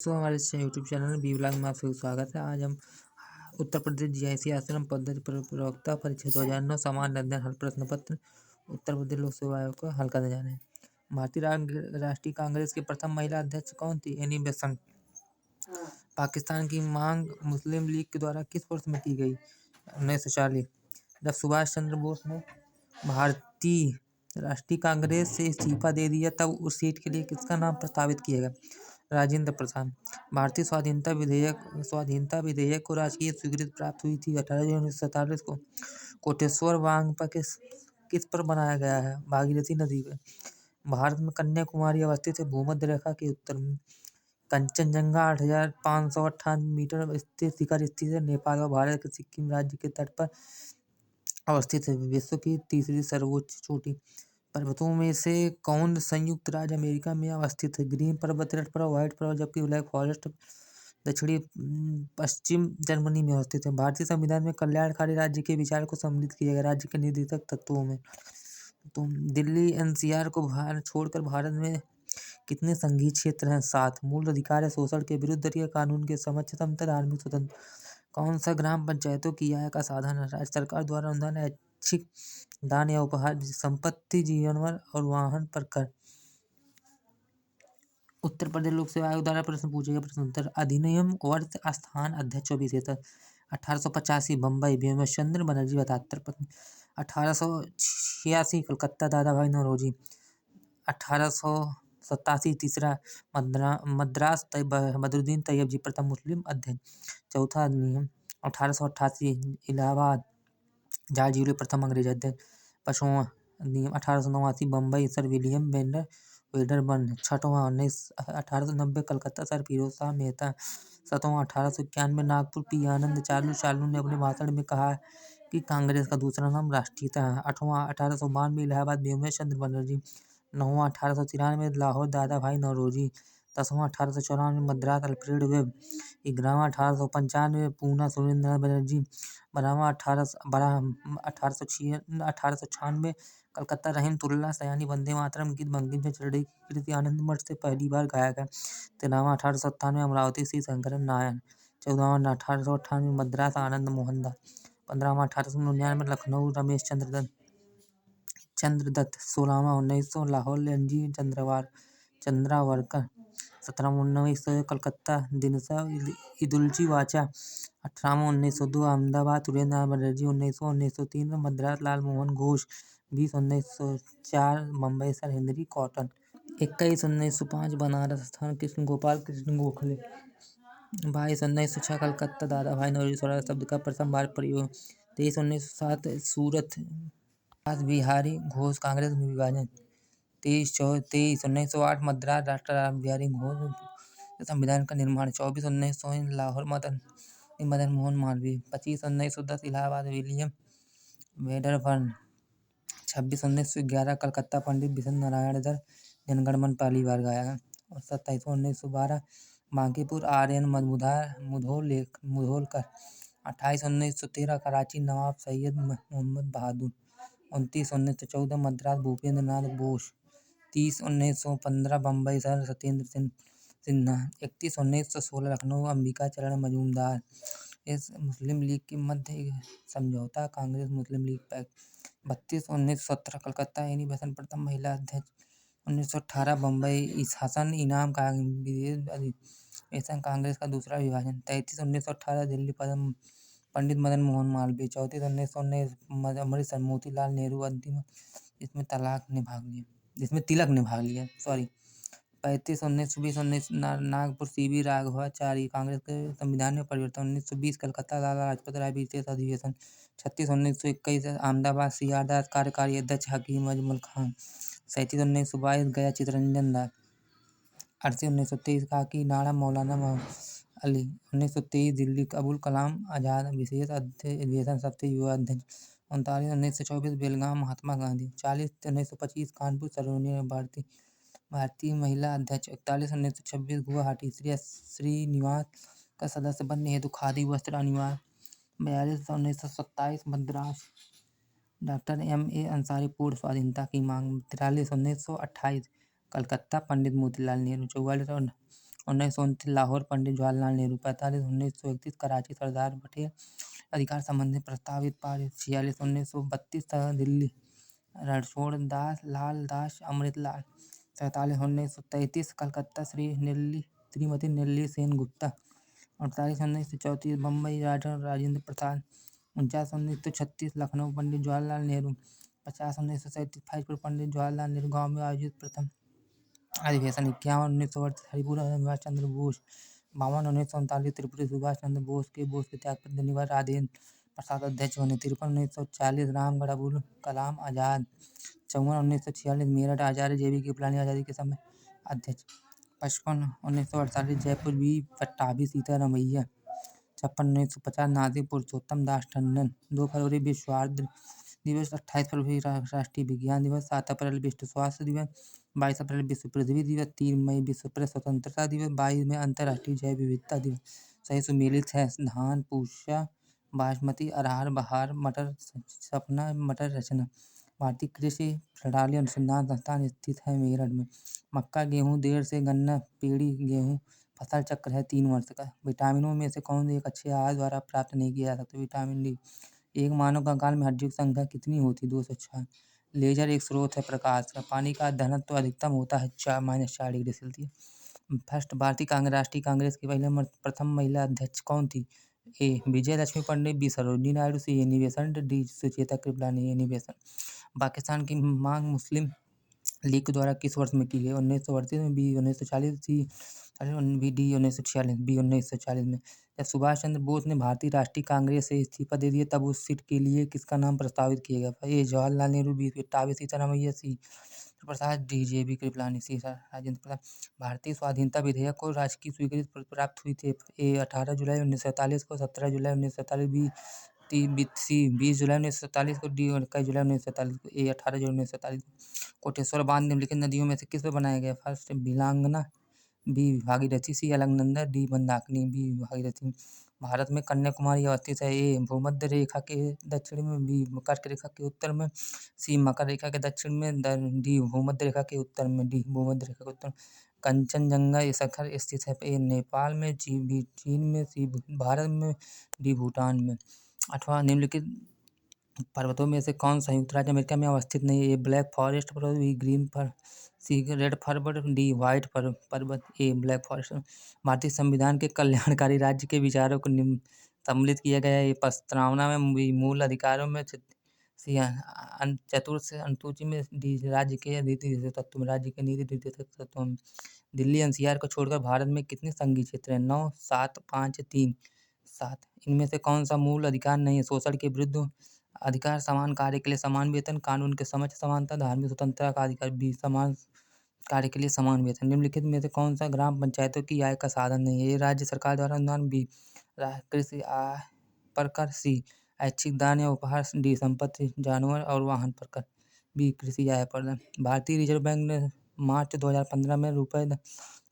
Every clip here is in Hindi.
दोस्तों हमारे इस यूट्यूब चैनल बी ब्लॉग में आपका स्वागत है। आज हम उत्तर प्रदेश जीआईसी आश्रम पद्धति प्रवक्ता परीक्षा 2009 सामान्य अध्ययन हल प्रश्न पत्र उत्तर प्रदेश लोक सेवा आयोग का हल करने जा रहे हैं। भारतीय राष्ट्रीय कांग्रेस की प्रथम महिला अध्यक्ष कौन थी? Any Besant. पाकिस्तान की मांग मुस्लिम लीग के द्वारा किस वर्ष में की गई? 1940। जब सुभाष चंद्र बोस ने भारतीय राष्ट्रीय कांग्रेस से इस्तीफा दे दिया तब उस सीट के लिए किसका नाम प्रस्तावित किया गया? राजेंद्र प्रसाद। भारतीय स्वाधीनता विधेयक को राजकीय स्वीकृति प्राप्त हुई थी 18 जून 1947 को। कोटेश्वर बांध पर किस पर बनाया गया है? भागीरथी नदी पर। भारत में कन्याकुमारी अवस्थित है। भूमध्य रेखा के उत्तर में कंचनजंगा 8,598 मीटर स्थित शिखर स्थित है। नेपाल और भारत के सिक्किम राज्य के तट पर अवस्थित है। विश्व की तीसरी सर्वोच्च चोटी। पर्वतों में से कौन संयुक्त राज्य अमेरिका में अवस्थित है? ग्रीन पर्वत, रेड पर्वत, व्हाइट पर्वत, जबकि ब्लैक फॉरेस्ट दक्षिणी पश्चिम जर्मनी में अवस्थित है। भारतीय संविधान में कल्याणकारी राज्य के विचार को सम्मिलित किया गया। राज्य के निर्देशक तत्वों में तो दिल्ली एनसीआर को छोड़कर भारत में कितने संघीय क्षेत्र हैं? 7। मूल अधिकार है शोषण के विरुद्ध कानून के समक्ष समता, धार्मिक स्वतंत्र। कौन सा ग्राम पंचायतों की आय का साधन है? राज्य सरकार द्वारा अनुदान, ऐच्छिक दान या उपहार, संपत्ति, जीवन और वाहन पर कर। उत्तर प्रदेश लोक सेवा आयोग द्वारा प्रश्न पूछे गए प्रश्न उत्तर। अधिनियम वर्ष स्थान अध्यक्ष विजेता 1885 बम्बई व्योमेश चंद्र बनर्जी 72। 1886 कलकत्ता दादा भाई नौरोजी। 1887 तीसरा मद्रास बदरुद्दीन तैयब जी प्रथम मुस्लिम अध्यक्ष। चौथा अधिनियम 1888 इलाहाबाद जॉर्ज यूले प्रथम अंग्रेज अध्यक्ष। पांचवां अधिनियम 1889 बम्बई सर विलियम वेडरबर्न। छठवां 1890 कलकत्ता सर फिरोज शाह मेहता। सातवां 1891 नागपुर पी आनंद चालू ने अपने भाषण में कहा कि कांग्रेस का दूसरा नाम राष्ट्रीयता है। आठवां 1892 इलाहाबाद व्योमेश चंद्र बनर्जी। नौवां 1893 लाहौर दादा भाई नौरोजी। 10वां 1894 मद्रास अल्फ्रेड वेब। 11वां 1895 पूना सुरेंद्रनाथ बनर्जी। 12वां 1896 कलकत्ता रहीमतुल्लाह सयानी। वंदे मातरम गीत बंकिम चंद्र चटर्जी की कृति आनंद मठ से पहली बार गाया गया। 13वां 1897 अमरावती श्री शंकरन नारायण। 14वां 1898 मद्रास आनंद मोहन दास। 15वां 1899 लखनऊ रमेश चंद्र दत्त। 16वां 1900 लाहौर एनजी चंद्रावरकर। 17वां 1900 कलकत्ता दिनसा इदुल्जी वाचा। 18वां 1902 Ahmedabad Surendranath Banerjee. 1903 Madras Lal Mohan Ghosh. 20 1904 Bombay sir Henry Cotton. 21 1905 Banaras स्थान कृष्ण गोपाल कृष्ण गोखले। 22 1906 कलकत्ता दादा भाई नौरोजी स्वराज शब्द का प्रथम बार प्रयोग। 23 1907 सूरत राज बिहारी घोष कांग्रेस में विभाजन। 23 1908 मद्रास डॉक्टर राम बिहारी घोष संविधान का निर्माण। 24 1900 लाहौर मदन मोहन मालवीय। 25 1910 Allahabad William Wedderburn. 26 1911 कलकत्ता पंडित बिशन नारायण दर जनगण मन पहली बार गाया गया। और 27 1912 बांकीपुर आर्यन मुधोलकर। 28 1913 कराची नवाब सैयद मोहम्मद बहादुर। 29 1914 मद्रास भूपेंद्र नाथ बोस। 30 1915 बम्बई सर सत्येंद्र सिन्हा। 31 1916 लखनऊ अंबिका चरण मजूमदार। इस मुस्लिम लीग के मध्य समझौता Congress Muslim League pact. 32 1917 Calcutta Annie Besant प्रथम महिला अध्यक्ष। 1918 बम्बई हसन इनाम अधिवेशन कांग्रेस का दूसरा विभाजन। 33 1918 दिल्ली पंडित मदन मोहन मालवीय। 34 1919 अमृतसर मोतीलाल नेहरू अंतिम जिसमें तिलक ने भाग लिया। 35 1920 नागपुर सीबी राघवाचारी कांग्रेस के संविधान में परिवर्तन। 1920 कलकत्ता लाला लाजपत राय विशेष अधिवेशन। 36 1921 अहमदाबाद सीआर दास कार्यकारी अध्यक्ष हकीम अजमल खान। 37 1922 गया चितरंजन दास। 38 1923 काकी नाड़ा मौलाना मोहम्मद अली। 1923 दिल्ली अबुल कलाम आजाद विशेष अधिवेशन सबसे युवा अध्यक्ष। 39 1924 बेलगाम महात्मा गांधी। 40 1925 कानपुर सरोजिनी भारतीय महिला अध्यक्ष। 41 1926 गुवाहाटी श्रीनिवास का सदस्य बनने हेतु खादी वस्त्र अनिवार्य। 42 1927 मद्रास डॉक्टर M.A. अंसारी पूर्ण स्वाधीनता की मांग। 43 1928 कलकत्ता पंडित मोतीलाल नेहरू। 44 1929 लाहौर पंडित जवाहरलाल नेहरू। 45 1931 कराची सरदार पटेल अधिकार संबंधी प्रस्तावित पारित। 46 1932 दिल्ली रणछोड़ दास लाल दास अमृतलाल। 47 1933 कलकत्ता श्रीमती नीली सेन गुप्ता। 48 1934 बम्बई राजेंद्र प्रसाद। 49 1936 लखनऊ पंडित जवाहरलाल नेहरू। 50 1937 फैजपुर पंडित जवाहरलाल नेहरू गांव में आयोजित प्रथम अधिवेशन। 51 1938 हरिपुरा सुभाष चंद्र बोस। 52 1939 त्रिपुरी सुभाष चंद्र बोस के त्याग पर धन्यवाद राजेंद्र प्रसाद अध्यक्ष बने। 53 1940 रामगढ़ अबुल कलाम आजाद। 54 1946 मेरठ आचार्य JB कृपलानी आजादी के समय अध्यक्ष। 55 1948 जयपुर बी पट्टाभी सीतारमैया। 56 1950 नासिक पुरुषोत्तम दास टंडन। 2 फरवरी विश्व आर्द्र दिवस। 28 फरवरी राष्ट्रीय विज्ञान दिवस। 7 अप्रैल विश्व स्वास्थ्य दिवस। 22 अप्रैल विश्व पृथ्वी दिवस। 3 मई विश्व प्रेस स्वतंत्रता दिवस। 22 में अंतर्राष्ट्रीय जैव विविधता दिवस। सही सुमेलित है धान पूषा बासमती अरहर बहार मटर सपना मटर रचना। भारतीय कृषि प्रणाली अनुसंधान संस्थान स्थित है मेरठ में। मक्का गेहूँ देर से गन्ना पेड़ी गेहूँ फसल चक्र है 3 वर्ष का। विटामिनों में से कौन एक अच्छे आहार द्वारा प्राप्त नहीं किया जा सकता? Vitamin D. एक मानव कंकाल में हड्डियों की संख्या कितनी होती? 204। लेजर एक स्रोत है प्रकाश का। पानी का घनत्व अधिकतम होता है -4 डिग्री सेल्सियस। फर्स्ट भारतीय राष्ट्रीय कांग्रेस की प्रथम महिला अध्यक्ष कौन थी? A Vijaya Lakshmi Pandit. B Sarojini Naidu. C Annie Besant. D Sucheta Kripalani. Annie Besant. Pakistan की मांग मुस्लिम लीग के द्वारा किस वर्ष में की गई? 1938 में। बी 1940। C D 1946। बी 1940 में। जब सुभाष चंद्र बोस ने भारतीय राष्ट्रीय कांग्रेस से इस्तीफा दे दिया तब उस सीट के लिए किसका नाम प्रस्तावित किया गया? A Jawaharlal Nehru. B Pattabhi Sitaramayya. C Prasad. D JB Kripalani. C Rajendra Prasad. भारतीय स्वाधीनता विधेयक को राजकीय स्वीकृति प्राप्त हुई थी? ए 18 जुलाई 1947 को। 17 जुलाई 1947। बी 20 जुलाई 1947 को। डी 21 जुलाई 1947 को। ए 18 जुलाई 1947 को। कोटेश्वर बांध निम्नलिखित नदियों में से किस पर बनाया गया? फर्स्ट भिलांगना। बी भागीरथी। सी अलकनंदा। डी मंदाकिनी। बी भागीरथी। भारत में कन्याकुमारी अवस्थित है? ए भूमध्य रेखा के दक्षिण में। बी कर्क रेखा के उत्तर में। सी मकर रेखा के दक्षिण में। डी भूमध्य रेखा के उत्तर में। डी भूमध्य रेखा के उत्तर। कंचनजंगा शिखर स्थित है? ए नेपाल में। बी चीन में। सी भारत में। डी भूटान में। 8वां निम्नलिखित पर्वतों में से कौन संयुक्त राज्य अमेरिका में अवस्थित नहीं है? ए ब्लैक फॉरेस्ट पर्वत। बी ग्रीन पर। सी रेड पर्वत। डी व्हाइट पर्वत। ए ब्लैक फॉरेस्ट। भारतीय संविधान के कल्याणकारी राज्य के विचारों को सम्मिलित किया गया है? ए प्रस्तावना में। मूल अधिकारों में। सी चतुर्थ अनुसूची में। डी राज्य के नीति तत्व में। राज्य के नीति तत्व में। दिल्ली NCR को छोड़कर भारत में कितने संघीय क्षेत्र हैं? 9 7 5 3 7। इनमें से कौन सा मूल अधिकार नहीं है? शोषण के विरुद्ध अधिकार, समान कार्य के लिए समान वेतन, कानून के समक्ष समानता, धार्मिक स्वतंत्रता का अधिकार। बी समान कार्य के लिए समान वेतन। निम्नलिखित में से कौन सा ग्राम पंचायतों की आय का साधन नहीं है? ये राज्य सरकार द्वारा अनुदान। बी कृषि आय पर कर। सी ऐच्छिक दान या उपहार। डी संपत्ति जानवर और वाहन पर कर। बी कृषि आय पर। भारतीय रिजर्व बैंक ने मार्च 2015 में रुपए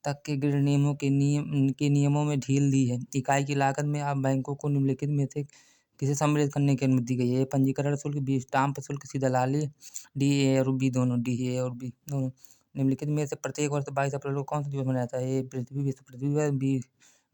तक के ऋण नियमों में ढील दी है। इकाई की लागत में अब बैंकों को निम्नलिखित में से किसे सम्मिलित करने की अनुमति दी गई है? पंजीकरण शुल्क। बी स्टाम्प शुल्क। सी दलाली। डी ए और बी दोनों। डी ए और बी दोनों। निम्नलिखित में से प्रत्येक वर्ष 22 अप्रैल को कौन सा दिवस मनाया जाता है? ए विश्व पृथ्वी दिवस। बी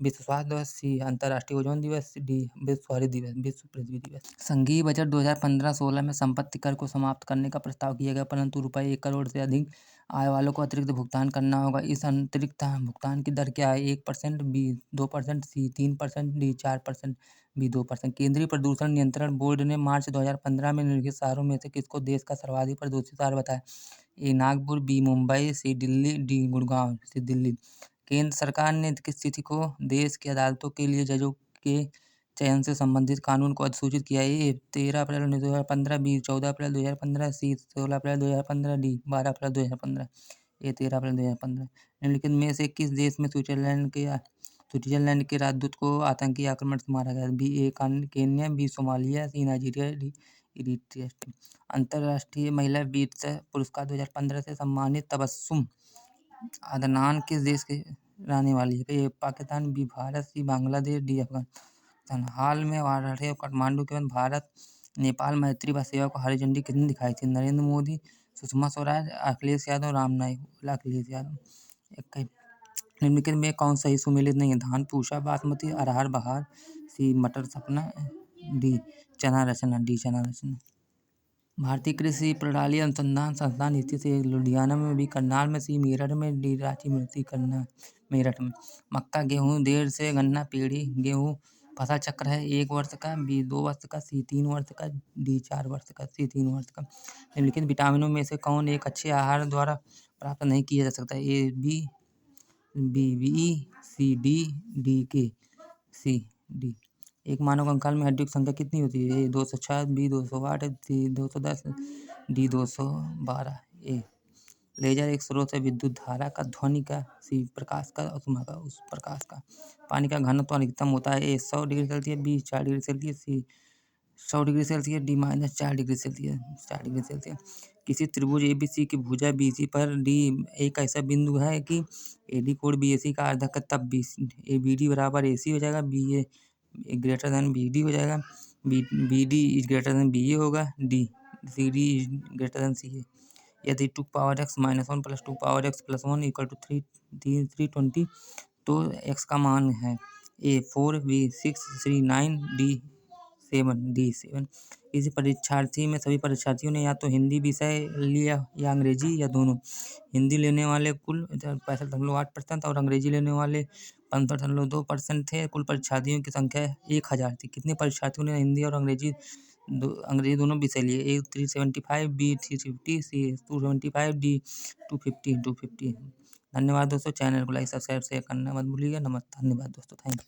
विश्व स्वास्थ्य दिवस। सी अंतर्राष्ट्रीय ओजोन दिवस। डी विश्व हरित दिवस। विश्व पृथ्वी दिवस। संघीय बजट 2015-16 में संपत्ति कर को समाप्त करने का प्रस्ताव किया गया, परंतु रुपये 1 करोड़ से अधिक आय वालों को अतिरिक्त भुगतान करना होगा। इस अतिरिक्त भुगतान की दर क्या है? 1%। बी 2%। सी 3%। डी 4%। बी 2%। केंद्रीय प्रदूषण नियंत्रण बोर्ड ने मार्च 2015 में निम्नलिखित शहरों में से किसको देश का सर्वाधिक प्रदूषित शहर बताया? ए नागपुर। बी मुंबई। सी दिल्ली। डी गुड़गांव। सी दिल्ली। केंद्र सरकार ने किस तिथि को देश की अदालतों के लिए जजों के चयन से संबंधित कानून को अधिसूचित किया? ए 13 अप्रैल 2015। बी 14 अप्रैल 2015। सी 16 अप्रैल 2015। डी 12 अप्रैल 2015। ए 13 अप्रैल 2015। निम्नलिखित में से किस देश में स्विट्जरलैंड के राजदूत को आतंकी आक्रमण से मारा गया? B Kenya. B Somalia. C Nigeria. D Eritrea. अंतर्राष्ट्रीय महिला वीरता पुरस्कार 2015 से सम्मानित तबस्सुम अदनान किस देश के रहने वाली है? ए पाकिस्तान। बी भारत। सी बांग्लादेश। डी अफगानिस्तान। हाल में वाराणसी और काठमांडू के बाद भारत नेपाल मैत्री बस सेवा को हरी झंडी किसने दिखाई थी? नरेंद्र मोदी, सुषमा स्वराज, अखिलेश यादव, राम नाईक। अखिलेश यादव। निम्नलिखित में कौन सही सुमेलित नहीं है? धान, पूसा, बासमती, अरहर, बहार, सी मटर, सपना, डी चना रचना, डी चना रचना। भारतीय कृषि प्रणाली अनुसंधान संस्थान स्थित है लुधियाना में, बी करनाल में, सी मेरठ में, डी रांची में, सी करनाल मेरठ में। मक्का, गेहूँ, देर से गन्ना, पेड़ी गेहूँ फसल चक्र है 1 वर्ष का, बी 2 वर्ष का, सी 3 वर्ष का, डी 4 वर्ष का, सी 3 वर्ष का। निम्नलिखित विटामिनों में से कौन एक अच्छे आहार द्वारा प्राप्त नहीं किया जा सकता? A B, B, C, D के, सी, डी। एक मानव कंकाल में हड्डियों की संख्या कितनी होती है? ए 206, बी 208, सी 210, डी 212। ए लेजर एक स्रोत है विद्युत धारा का, ध्वनि का, सी प्रकाश का, उष्मा का, उस प्रकाश का। पानी का घनत्व अधिकतम होता है? A 100 degree Celsius, B 4 degree Celsius, C 100 degree Celsius, D -4 degree Celsius, 4 degree Celsius. किसी त्रिभुज ABC की भुजा BC पर डी एक ऐसा बिंदु है कि AD कोण BAC का अर्धक है, तब BD बराबर AC हो जाएगा, BA ग्रेटर देन BD हो जाएगा, BD is greater than BA होगा, D CD is greater than CA। यदि 2x - 1 + 2x + 1 = 320 तो x का मान है A 4, B 6, C 9, D 7। किसी परीक्षार्थी में सभी परीक्षार्थियों ने या तो हिंदी विषय लिया या अंग्रेजी या दोनों। हिंदी लेने वाले कुल 65.8% और अंग्रेजी लेने वाले 15.2% थे। कुल परीक्षार्थियों की संख्या 1000 थी। कितने परीक्षार्थियों ने हिंदी और अंग्रेजी दोनों विषय लिए? ए 375, बी 350, सी 275, डी 250। धन्यवाद दोस्तों, चैनल को लाइक सब्सक्राइब शेयर करना मत भूलिएगा। धन्यवाद दोस्तों, थैंक यू।